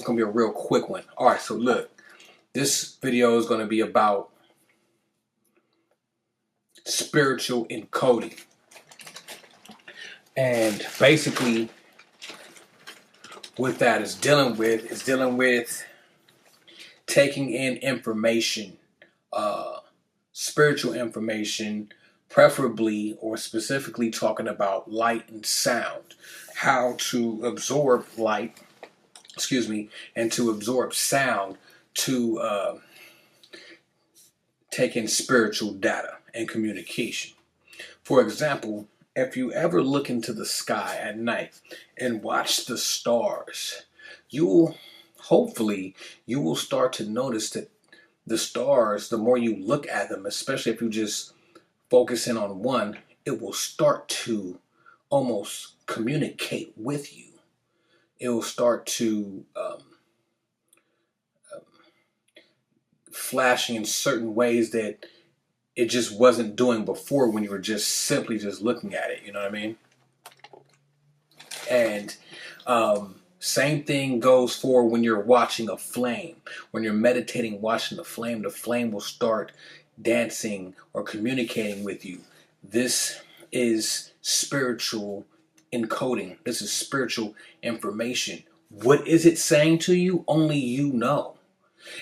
It's going to be a real quick one. All right, so look, this video is going to be about spiritual encoding. And basically what that is dealing with taking in information, spiritual information, preferably or specifically talking about light and sound, how to absorb light, and to absorb sound to take in spiritual data and communication. For example, if you ever look into the sky at night and watch the stars, hopefully you will start to notice that the stars, the more you look at them, especially if you just focus in on one, it will start to almost communicate with you. It will start to flashing in certain ways that it just wasn't doing before when you were just simply just looking at it. You know what I mean? And same thing goes for when you're watching a flame. When you're meditating, watching the flame will start dancing or communicating with you. This is spiritual encoding. This is spiritual information. What is it saying to you? Only you know.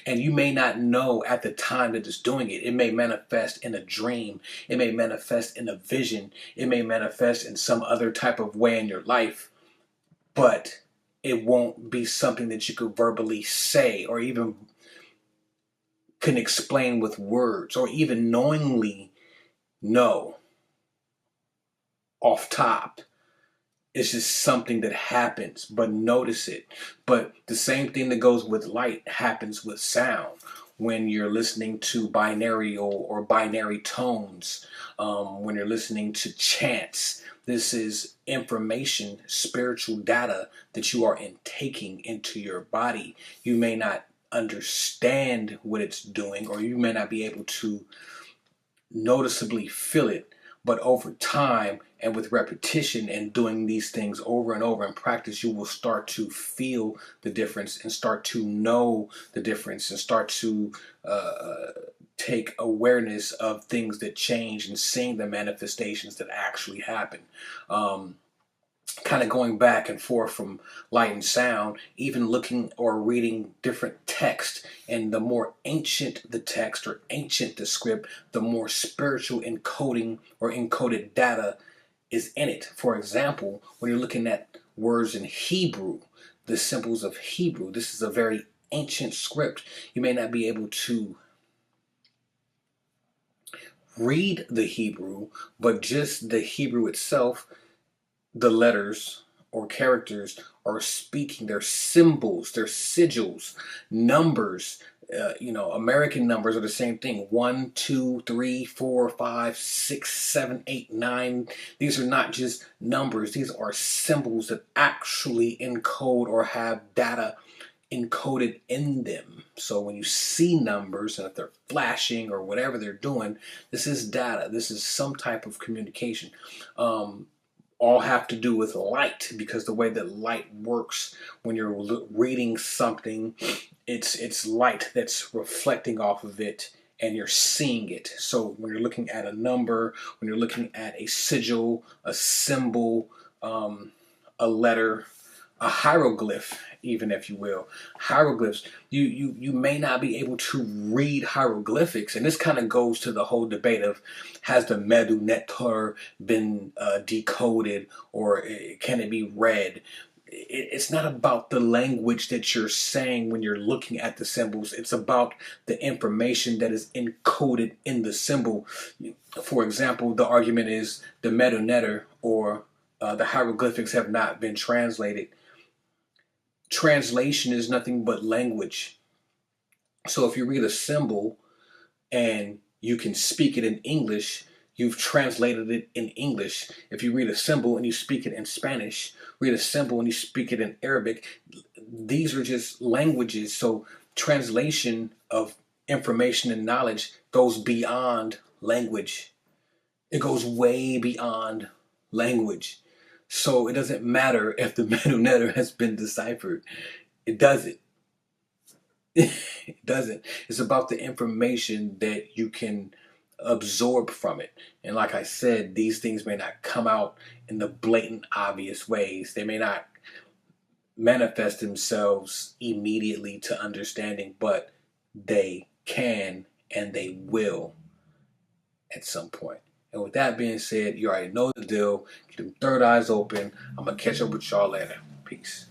And you may not know at the time that it's doing it. It may manifest in a dream. It may manifest in a vision. It may manifest in some other type of way in your life. But it won't be something that you could verbally say or even can explain with words or even knowingly know off top. It's just something that happens, but notice it. But the same thing that goes with light happens with sound. When you're listening to binary or binary tones, when you're listening to chants, this is information, spiritual data that you are intaking into your body. You may not understand what it's doing, or you may not be able to noticeably feel it, but over time and with repetition and doing these things over and over in practice, you will start to feel the difference and start to know the difference and start to take awareness of things that change and seeing the manifestations that actually happen. Kind of going back and forth from light and sound, even looking or reading different text. And the more ancient the text or ancient the script, the more spiritual encoding or encoded data is in it. For example, when you're looking at words in Hebrew, the symbols of Hebrew, this is a very ancient script. You may not be able to read the Hebrew, but just the Hebrew itself, the letters or characters are speaking. They're symbols, they're sigils, numbers. American numbers are the same thing. 1, 2, 3, 4, 5, 6, 7, 8, 9. These are not just numbers. These are symbols that actually encode or have data encoded in them. So when you see numbers and if they're flashing or whatever they're doing, this is data. This is some type of communication. All have to do with light, because the way that light works when you're reading something, it's light that's reflecting off of it and you're seeing it. So when you're looking at a number, when you're looking at a sigil, a symbol, a letter, a hieroglyph, even, if you will, hieroglyphs, you may not be able to read hieroglyphics. And this kind of goes to the whole debate of, has the Medu Neter been decoded, or can it be read? It's not about the language that you're saying when you're looking at the symbols. It's about the information that is encoded in the symbol. For example, the argument is the Medu Neter or the hieroglyphics have not been translated. Translation is nothing but language. So if you read a symbol and you can speak it in English, you've translated it in English. If you read a symbol and you speak it in Spanish, read a symbol and you speak it in Arabic, these are just languages. So translation of information and knowledge goes beyond language. It goes way beyond language. So it doesn't matter if the Medu Neter has been deciphered. It doesn't. It doesn't. It's about the information that you can absorb from it. And like I said, these things may not come out in the blatant, obvious ways. They may not manifest themselves immediately to understanding, but they can and they will at some point. And with that being said, you already know the deal. Keep them third eyes open. I'm going to catch up with y'all later. Peace.